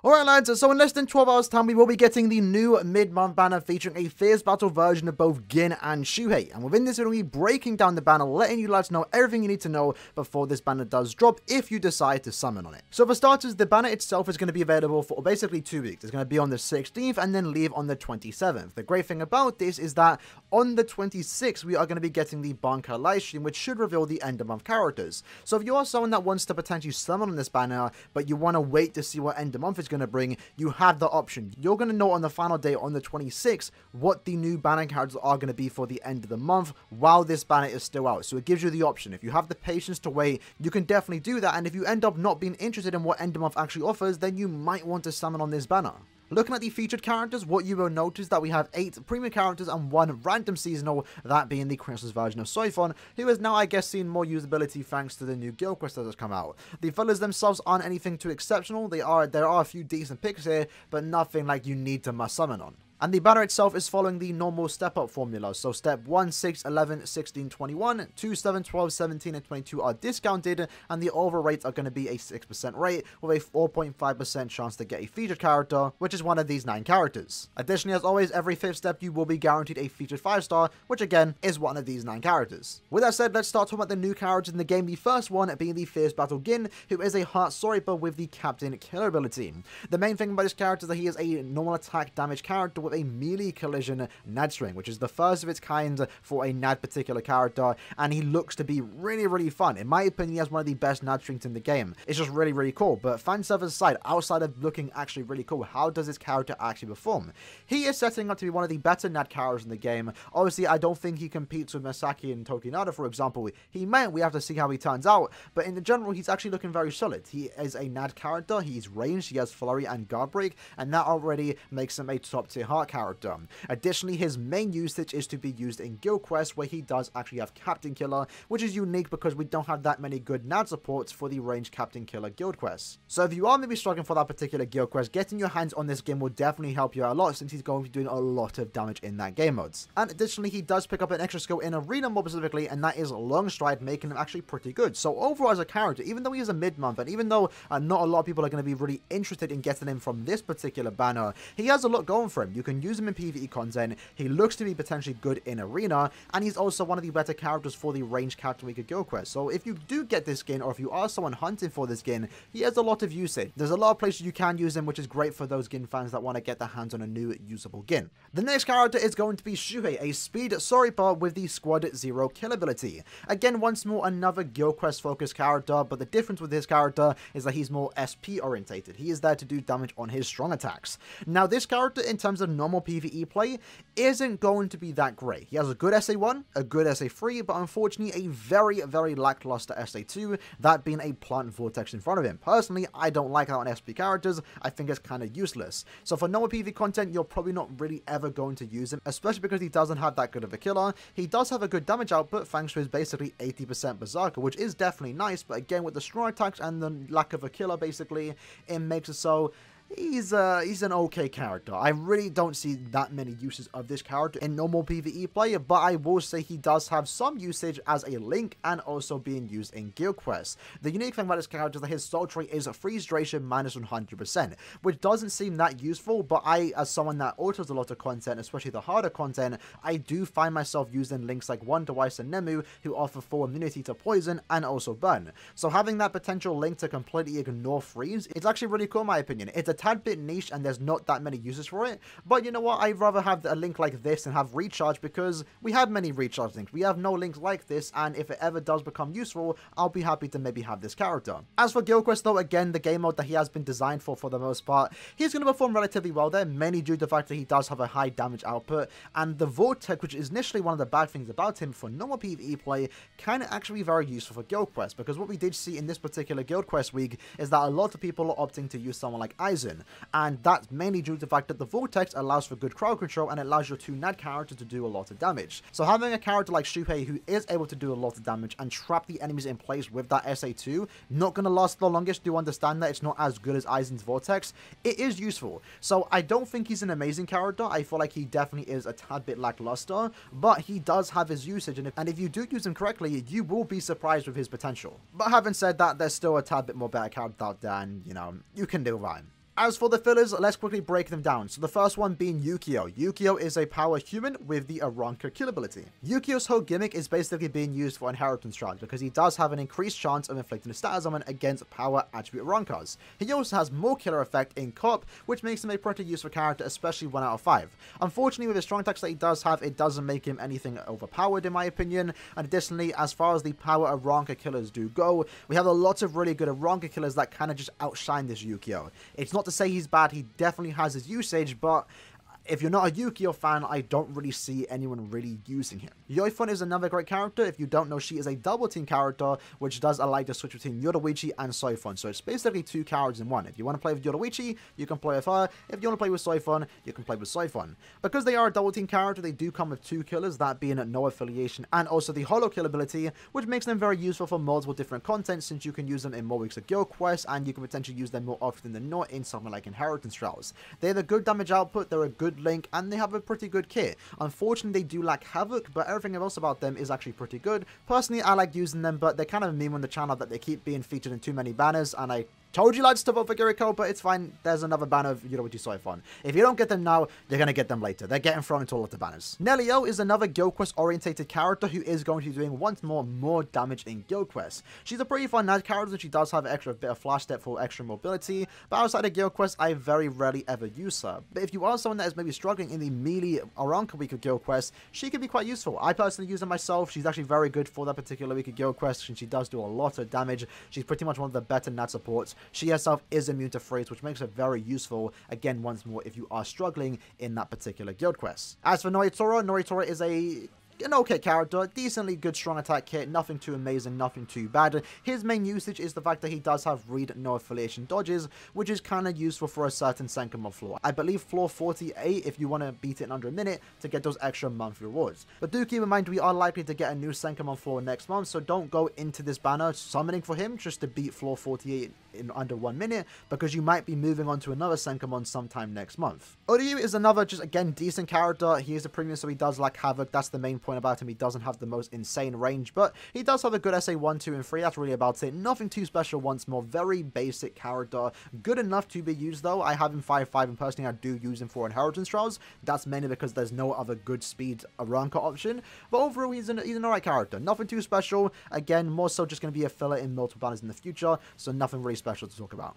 Alright lads, so in less than 12 hours time we will be getting the new mid-month banner featuring a fierce battle version of both Gin and Shuhei, and within this we're going to be breaking down the banner, letting you lads know everything you need to know before this banner does drop if you decide to summon on it. So for starters, the banner itself is going to be available for basically 2 weeks. It's going to be on the 16th and then leave on the 27th. The great thing about this is that on the 26th we are going to be getting the Bankai livestream, which should reveal the end of month characters. So if you are someone that wants to potentially summon on this banner, but you want to wait to see what end of month is going to bring, you have the option. You're going to know on the final day on the 26th what the new banner characters are going to be for the end of the month while this banner is still out. So it gives you the option. If you have the patience to wait, you can definitely do that, and if you end up not being interested in what end of month actually offers, then you might want to summon on this banner. Looking at the featured characters, what you will notice that we have 8 premium characters and 1 random seasonal, that being the Christmas version of Soi Fon, who has now, I guess, seen more usability thanks to the new guild quest that has come out. The fellas themselves aren't anything too exceptional. There are a few decent picks here, but nothing like you need to must summon on. And the banner itself is following the normal step-up formula. So step 1, 6, 11, 16, 21, 2, 7, 12, 17, and 22 are discounted, and the overall rates are going to be a 6% rate with a 4.5% chance to get a featured character, which is one of these 9 characters. Additionally, as always, every 5th step you will be guaranteed a featured 5-star, which again is one of these 9 characters. With that said, let's start talking about the new characters in the game. The first one being the Fierce Battle Gin, who is a Heart Soriper with the Captain Killer ability. The main thing about this character is that he is a normal attack damage character with a melee collision NAD string, which is the first of its kind for a NAD particular character, and he looks to be really fun. In my opinion, he has one of the best NAD strings in the game. It's just really cool. But fan service aside, outside of looking actually really cool, how does this character actually perform? He is setting up to be one of the better NAD characters in the game. Obviously, I don't think he competes with Masaki and Tokinada, for example. He may, we have to see how he turns out, but in the general, he's actually looking very solid. He is a NAD character, he's ranged, he has flurry and guard break, and that already makes him a top tier heart character. Additionally, his main usage is to be used in guild quests, where he does actually have Captain Killer, which is unique because we don't have that many good NAD supports for the ranged Captain Killer guild quests. So if you are maybe struggling for that particular guild quest, getting your hands on this game will definitely help you out a lot, since he's going to be doing a lot of damage in that game modes. And additionally, he does pick up an extra skill in arena more specifically, and that is Long Stride, making him actually pretty good. So overall as a character, even though he is a mid-month, and even though not a lot of people are going to be really interested in getting him from this particular banner, he has a lot going for him. You can use him in PvE content, he looks to be potentially good in arena, and he's also one of the better characters for the ranged Captain Weaker guild quest. So if you do get this skin, or if you are someone hunting for this skin, he has a lot of usage. There's a lot of places you can use him, which is great for those Gin fans that want to get their hands on a new usable Gin. The next character is going to be Shuhei, a speed Soripa with the Squad 0 kill ability. Again, once more, another guild quest focused character, but the difference with this character is that he's more SP orientated. He is there to do damage on his strong attacks. Now this character, in terms of normal PvE play, isn't going to be that great. He has a good SA1, a good SA3, but unfortunately a very lackluster SA2, that being a plant vortex in front of him. Personally, I don't like that on SP characters. I think it's kind of useless. So for normal PvE content, you're probably not really ever going to use him, especially because he doesn't have that good of a killer. He does have a good damage output thanks to his basically 80% berserker, which is definitely nice, but again, with the strong attacks and the lack of a killer, basically, it makes it so he's an okay character. I really don't see that many uses of this character in normal PvE play, but I will say he does have some usage as a link and also being used in guild quests. The unique thing about this character is that his soul trait is a freeze duration minus 100%, which doesn't seem that useful, but I, as someone that autos a lot of content, especially the harder content, I do find myself using links like Wonder Weiss and Nemu, who offer full immunity to poison and also burn. So having that potential link to completely ignore freeze, it's actually really cool in my opinion. It's a tad bit niche and there's not that many uses for it, but you know what, I'd rather have a link like this and have recharge, because we have many recharge links. We have no links like this, and if it ever does become useful, I'll be happy to maybe have this character. As for guild quest though, again, the game mode that he has been designed for the most part, he's going to perform relatively well there, mainly due to the fact that he does have a high damage output, and the vortex, which is initially one of the bad things about him for normal PvE play, can actually be very useful for guild quest, because what we did see in this particular guild quest week is that a lot of people are opting to use someone like Aizen, and that's mainly due to the fact that the vortex allows for good crowd control and it allows your 2 NAD characters to do a lot of damage. So having a character like Shuhei who is able to do a lot of damage and trap the enemies in place with that SA2, not going to last the longest. Do understand that it's not as good as Aizen's vortex. It is useful. So I don't think he's an amazing character. I feel like he definitely is a tad bit lackluster, but he does have his usage, and if you do use him correctly, you will be surprised with his potential. But having said that, there's still a tad bit more better characters out there, and you know, you can do right. As for the fillers, let's quickly break them down. So the first one being Yukio. Yukio is a power human with the Aranka kill ability. Yukio's whole gimmick is basically being used for inheritance trials because he does have an increased chance of inflicting a status ailment against power attribute Arankas. He also has more killer effect in COP, which makes him a pretty useful character, especially 1 out of 5. Unfortunately, with the strong attacks that he does have, it doesn't make him anything overpowered in my opinion. And additionally, as far as the power Aranka killers do go, we have a lot of really good Aranka killers that kind of just outshine this Yukio. It's not to say he's bad, he definitely has his usage, but if you're not a Yukio fan, I don't really see anyone really using him. Soi Fon is another great character. If you don't know, she is a double team character, which does allow you to switch between Yoruichi and Soi Fon. So it's basically 2 characters in one. If you want to play with Yoruichi, you can play with her. If you want to play with Soi Fon, you can play with Soi Fon. Because they are a double team character, they do come with 2 killers, that being no affiliation and also the holo kill ability, which makes them very useful for multiple different content since you can use them in more weeks of guild quests and you can potentially use them more often than not in something like inheritance trials. They have a good damage output, they're a good link, and they have a pretty good kit. Unfortunately, they do lack Havoc, but everything else about them is actually pretty good. Personally, I like using them, but they're kind of a meme on the channel that they keep being featured in too many banners, and I told you lads to vote for GRÄCE, but it's fine. There's another banner of Yoruichi Soi Fon. If you don't get them now, you're going to get them later. They're getting thrown into all of the banners. Nelliel is another Guild Quest orientated character who is going to be doing once more damage in Guild Quest. She's a pretty fun nice character. She does have an extra bit of flash step for extra mobility, but outside of Guild Quest, I very rarely ever use her. But if you are someone that is maybe struggling in the melee Aranka week of Guild Quest, she can be quite useful. I personally use her myself. She's actually very good for that particular week of Guild Quest, and she does do a lot of damage. She's pretty much one of the better NAD supports. She herself is immune to freeze, which makes her very useful, again, once more, if you are struggling in that particular guild quest. As for Nnoitora is an okay character, decently good strong attack kit, nothing too amazing, nothing too bad. His main usage is the fact that he does have read no affiliation dodges, which is kind of useful for a certain Senkaman floor. I believe floor 48 if you want to beat it in under a minute to get those extra monthly rewards. But do keep in mind we are likely to get a new Senkaman floor next month, so don't go into this banner summoning for him just to beat floor 48 in under 1 minute, because you might be moving on to another Senkaman sometime next month. Uryu is another just again decent character. He is a premium, so he does lack Havoc. That's the main point about him. He doesn't have the most insane range, but he does have a good SA 1, 2, and 3. That's really about it. Nothing too special once more. Very basic character. Good enough to be used though. I have him 5-5 and personally I do use him for inheritance trials. That's mainly because there's no other good speed Aranka option. But overall he's an alright character. Nothing too special. Again, more so just going to be a filler in multiple banners in the future, so nothing really special to talk about.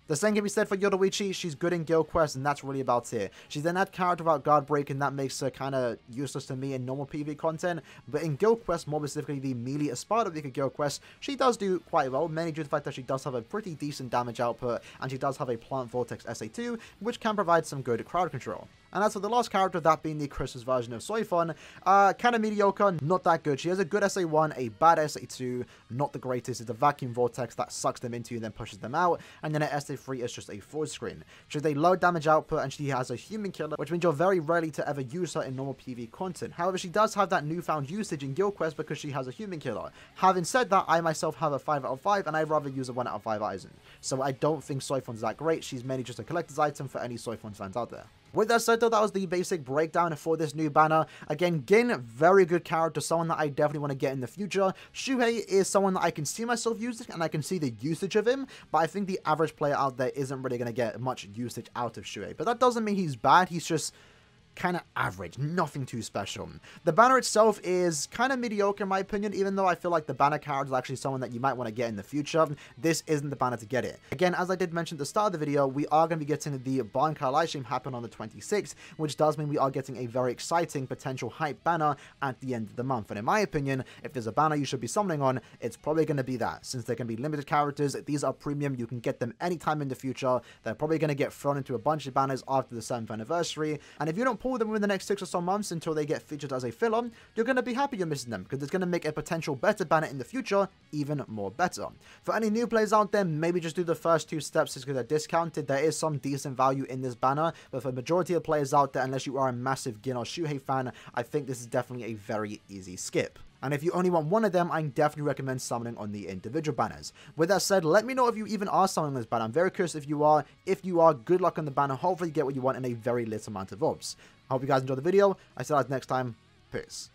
The same can be said for Yoruichi. She's good in Guild Quest, and that's really about it. She's an ad character without guard break, and that makes her kind of useless to me in normal PvP content. But in Guild Quest, more specifically the melee Espada week of Guild Quest, she does do quite well, mainly due to the fact that she does have a pretty decent damage output, and she does have a Plant Vortex SA2, which can provide some good crowd control. And as for the last character, that being the Christmas version of Soi Fon, kind of mediocre, not that good. She has a good SA1, a bad SA2, not the greatest. It's a Vacuum Vortex that sucks them into you and then pushes them out, and then an SA3 is just a forward screen. She has a low damage output, and she has a human killer, which means you're very rarely to ever use her in normal PvP content. However, she does have that newfound usage in Guild Quest because she has a human killer. Having said that, I myself have a 5 out of 5, and I'd rather use a 1 out of 5 Aizen. So I don't think Soi Fon's that great. She's mainly just a collector's item for any Soi Fon fans out there. With that said though, that was the basic breakdown for this new banner. Again, Gin, very good character, someone that I definitely want to get in the future. Shuhei is someone that I can see myself using, and I can see the usage of him, but I think the average player out there isn't really going to get much usage out of Shuhei. But that doesn't mean he's bad, he's just kind of average, nothing too special. The banner itself is kind of mediocre in my opinion, even though I feel like the banner character is actually someone that you might want to get in the future. This isn't the banner to get it. Again, as I did mention at the start of the video, we are going to be getting the Bankai live stream happen on the 26th, which does mean we are getting a very exciting potential hype banner at the end of the month. And in my opinion, if there's a banner you should be summoning on, it's probably going to be that. Since they're going to be limited characters, these are premium, you can get them anytime in the future. They're probably going to get thrown into a bunch of banners after the 7th anniversary, and if you don't pull them within the next 6 or so months until they get featured as a filler, you're going to be happy you're missing them, because it's going to make a potential better banner in the future even more better. For any new players out there, maybe just do the first 2 steps because they're discounted. There is some decent value in this banner, but for the majority of players out there, unless you are a massive Gin or Shuhei fan, I think this is definitely a very easy skip. And if you only want one of them, I definitely recommend summoning on the individual banners. With that said, let me know if you even are summoning this banner. I'm very curious if you are. If you are, good luck on the banner. Hopefully you get what you want in a very little amount of orbs. I hope you guys enjoyed the video. I see you guys next time. Peace.